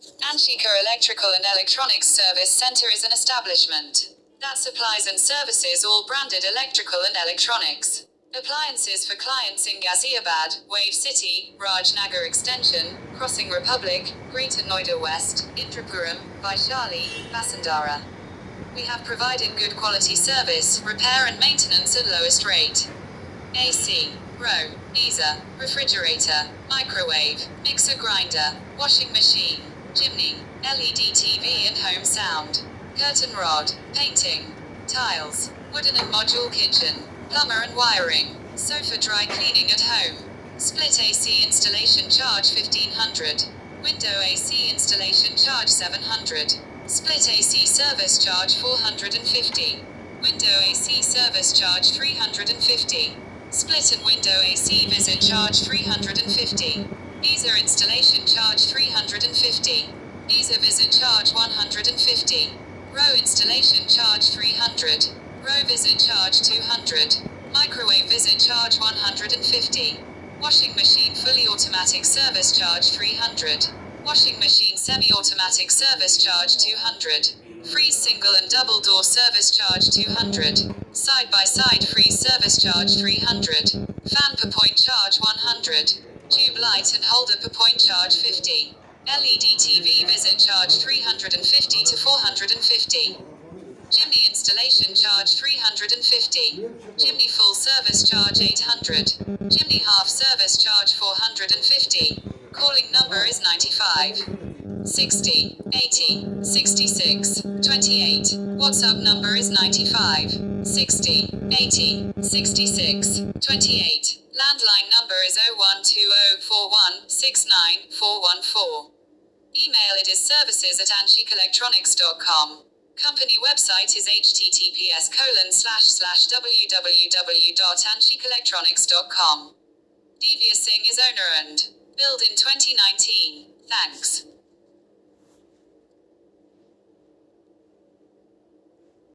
Anshika Electrical and Electronics Service Center is an establishment that supplies and services all branded electrical and electronics appliances for clients in Ghaziabad, Wave City, Rajnagar Extension, Crossing Republic, Greater Noida West, Indrapuram, Vaishali, Basandara. We have provided good quality service, repair and maintenance at lowest rate. AC, Row, Geyser, refrigerator, microwave, mixer grinder, washing machine, chimney, LED TV and home sound, curtain rod, painting, tiles, wooden and module kitchen, plumber and wiring, sofa dry cleaning at home, split AC installation charge 1500, window AC installation charge 700, split AC service charge 450, window AC service charge 350, split and window AC visit charge 350, Geyser installation charge 350, Geyser visit charge 150, row installation charge 300, row visit charge 200, microwave visit charge 150, washing machine fully automatic service charge 300, washing machine semi-automatic service charge 200, freeze single and double door service charge 200, side-by-side freeze service charge 300, fan per point charge 100, tube light and holder per point charge 50, LED TV visit charge 350 to 450, chimney installation charge 350, chimney full service charge 800, chimney half service charge 450, calling number is 95 60 80 66 28, WhatsApp number is 95 60 80 66 28, landline number is 01204169 email it is services@anshikelectronics.com. Company website is https://www.anshikelectronics.com. Divya Singh is owner and built in 2019. Thanks.